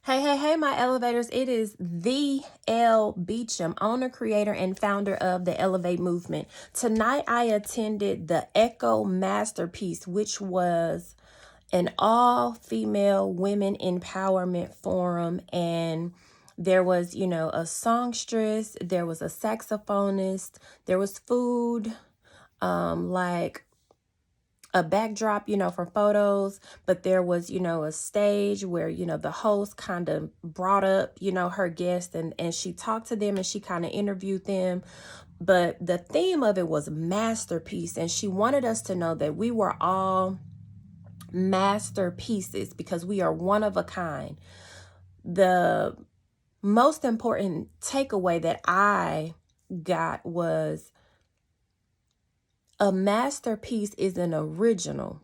Hey, hey, hey, my elevators. It is the L. Beecham, owner, creator, and founder of the Elevate Movement. Tonight, I attended the Echo Masterpiece, which was an all-female women empowerment forum. And there was, a songstress, there was a saxophonist, there was food, like a backdrop, for photos, but there was, a stage where, the host kind of brought up, her guests and she talked to them and she kind of interviewed them. But the theme of it was masterpiece. And she wanted us to know that we were all masterpieces because we are one of a kind. The most important takeaway that I got was a masterpiece is an original.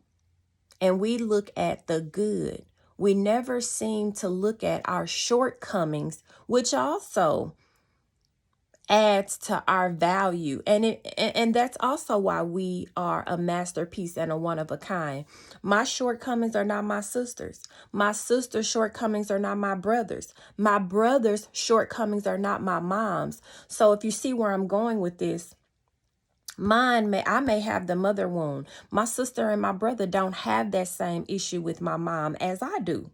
And we look at the good. We never seem to look at our shortcomings, which also adds to our value. And that's also why we are a masterpiece and a one of a kind. My shortcomings are not my sisters. My sister's shortcomings are not my brothers. My brother's shortcomings are not my mom's. So if you see where I'm going with this, I may have the mother wound. My sister and my brother don't have that same issue with my mom as I do.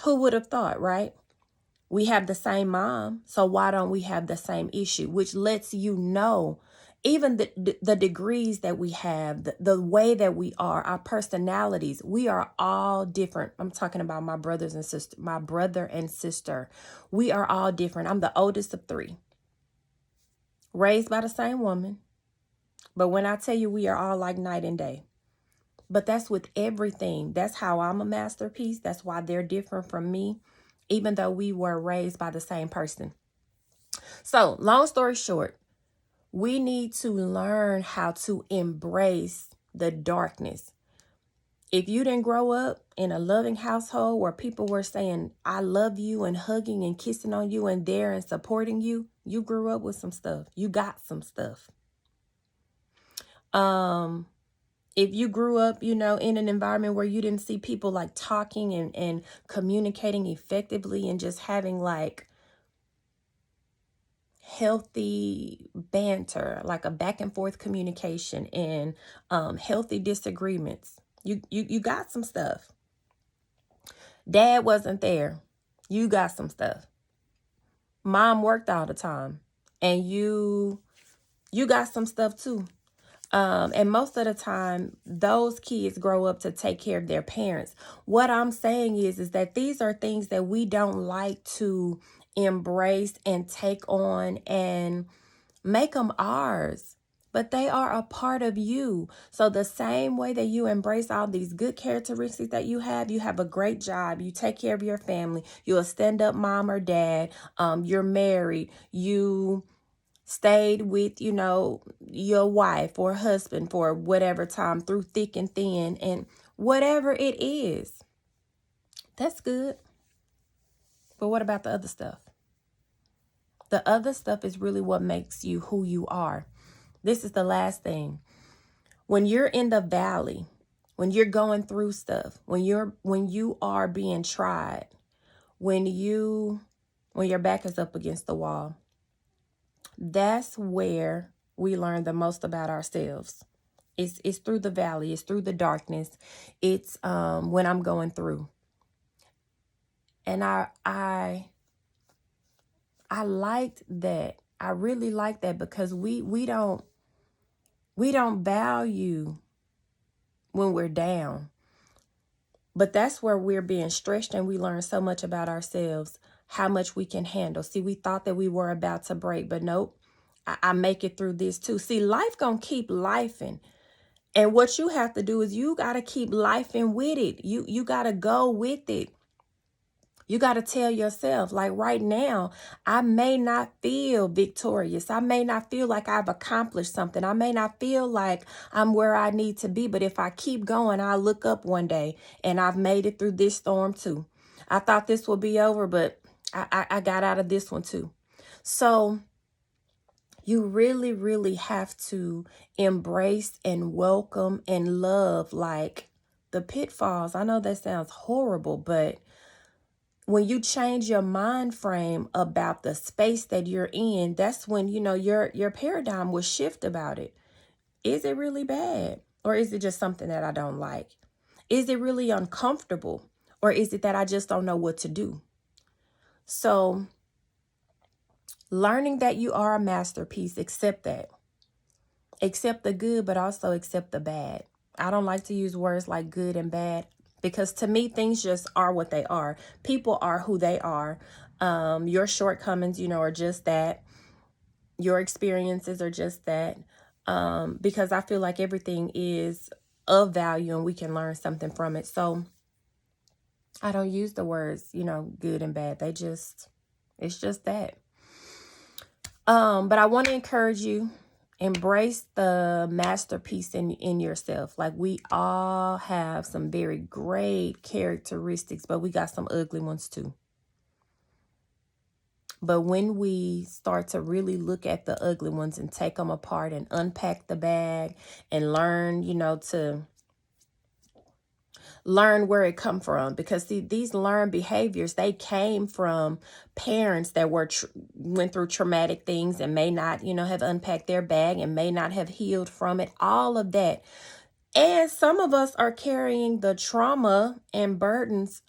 Who would have thought, right? We have the same mom, so why don't we have the same issue? Which lets you know, even the degrees that we have, the way that we are, our personalities, we are all different. I'm talking about my brothers and sister, my brother and sister. We are all different. I'm the oldest of three, raised by the same woman. But when I tell you we are all like night and day, but that's with everything. That's how I'm a masterpiece. That's why they're different from me, even though we were raised by the same person. So long story short, we need to learn how to embrace the darkness. If you didn't grow up in a loving household where people were saying, I love you and hugging and kissing on you and there and supporting you, you grew up with some stuff. You got some stuff. If you grew up, in an environment where you didn't see people like talking and communicating effectively and just having like healthy banter, like a back and forth communication and healthy disagreements, you got some stuff. Dad wasn't there. You got some stuff. Mom worked all the time and you got some stuff too. And most of the time, those kids grow up to take care of their parents. What I'm saying is that these are things that we don't like to embrace and take on and make them ours. But they are a part of you. So the same way that you embrace all these good characteristics that you have a great job, you take care of your family, you're a stand-up mom or dad, you're married, you stayed with, your wife or husband for whatever time through thick and thin and whatever it is. That's good. But what about the other stuff? The other stuff is really what makes you who you are. This is the last thing. When you're in the valley, when you're going through stuff, when you are being tried, when your back is up against the wall, that's where we learn the most about ourselves. It's through the valley. It's through the darkness. It's when I'm going through. And I liked that. I really like that because we don't value when we're down. But that's where we're being stretched and we learn so much about ourselves, how much we can handle. See, we thought that we were about to break, but nope. I make it through this too. See, life gonna keep lifing. And what you have to do is you got to keep lifing with it. You got to go with it. You got to tell yourself, like right now, I may not feel victorious. I may not feel like I've accomplished something. I may not feel like I'm where I need to be. But if I keep going, I'll look up one day and I've made it through this storm too. I thought this would be over, but I got out of this one too. So you really, really have to embrace and welcome and love like the pitfalls. I know that sounds horrible, but when you change your mind frame about the space that you're in, that's when, your paradigm will shift about it. Is it really bad? Or is it just something that I don't like? Is it really uncomfortable? Or is it that I just don't know what to do? So learning that you are a masterpiece, accept that. Accept the good, but also accept the bad. I don't like to use words like good and bad because to me, things just are what they are. People are who they are. Your shortcomings, are just that. Your experiences are just that. Because I feel like everything is of value and we can learn something from it. So I don't use the words, good and bad. It's just that. But I want to encourage you, embrace the masterpiece in yourself. Like, we all have some very great characteristics, but we got some ugly ones too. But when we start to really look at the ugly ones and take them apart and unpack the bag and learn, to learn where it come from, because see, these learned behaviors, they came from parents that went through traumatic things and may not, have unpacked their bag and may not have healed from it, all of that. And some of us are carrying the trauma and burdens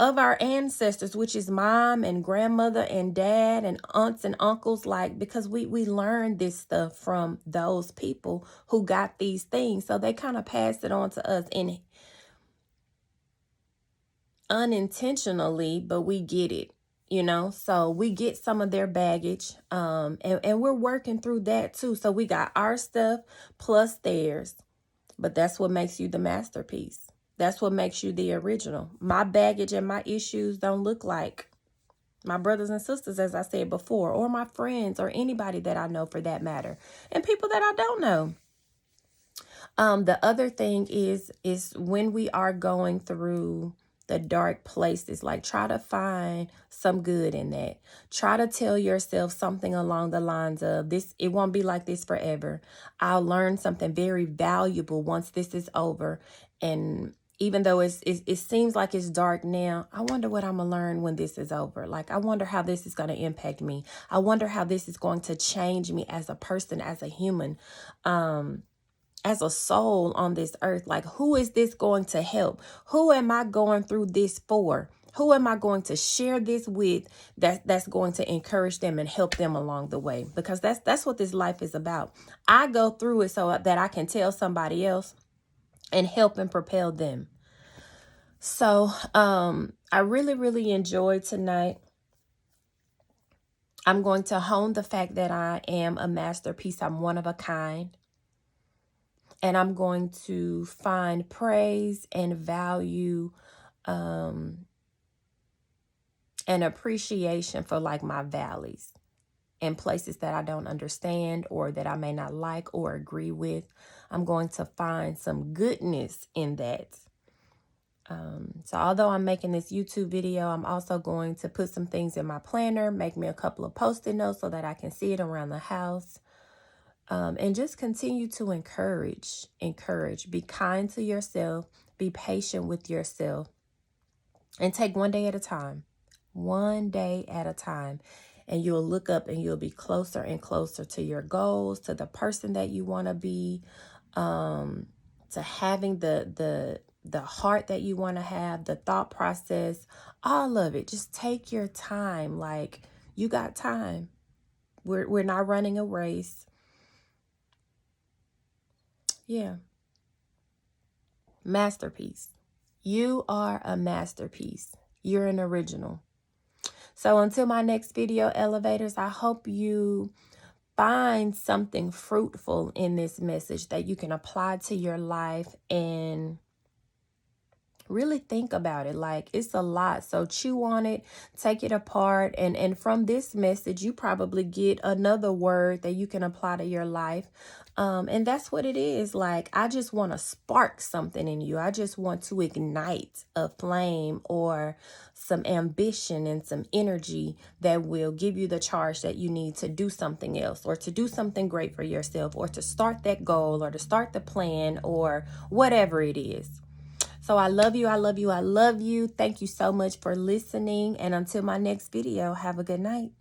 of our ancestors, which is mom and grandmother and dad and aunts and uncles, like, because we learned this stuff from those people who got these things. So they kind of passed it on to us in unintentionally, but we get it, so we get some of their baggage, and we're working through that too. So we got our stuff plus theirs, but that's what makes you the masterpiece. That's what makes you the original. My baggage and my issues don't look like my brothers and sisters, as I said before, or my friends, or anybody that I know for that matter, and people that I don't know. The other thing is when we are going through the dark places, like, try to find some good in that. Try to tell yourself something along the lines of, this, it won't be like this forever. I'll learn something very valuable once this is over. And even though it seems like it's dark now, I wonder what I'm going to learn when this is over. Like, I wonder how this is going to impact me. I wonder how this is going to change me as a person, as a human, as a soul on this earth. Like, who is this going to help? Who am I going through this for? Who am I going to share this with that's going to encourage them and help them along the way? Because that's what this life is about. I go through it so that I can tell somebody else and help and propel them. So I really, really enjoyed tonight. I'm going to hone the fact that I am a masterpiece. I'm one of a kind. And I'm going to find praise and value and appreciation for, like, my valleys and places that I don't understand or that I may not like or agree with. I'm going to find some goodness in that. So although I'm making this YouTube video, I'm also going to put some things in my planner, make me a couple of Post-it notes so that I can see it around the house. And just continue to encourage, be kind to yourself, be patient with yourself, and take one day at a time, and you'll look up and you'll be closer and closer to your goals, to the person that you want to be, to having the heart that you want to have, the thought process, all of it. Just take your time. Like, you got time. We're not running a race. Yeah. Masterpiece. You are a masterpiece. You're an original. So until my next video, elevators, I hope you find something fruitful in this message that you can apply to your life and really think about it. Like, it's a lot. So chew on it, take it apart. And from this message, you probably get another word that you can apply to your life. And that's what it is. Like, I just want to spark something in you. I just want to ignite a flame or some ambition and some energy that will give you the charge that you need to do something else, or to do something great for yourself, or to start that goal, or to start the plan, or whatever it is. So I love you. I love you. I love you. Thank you so much for listening. And until my next video, have a good night.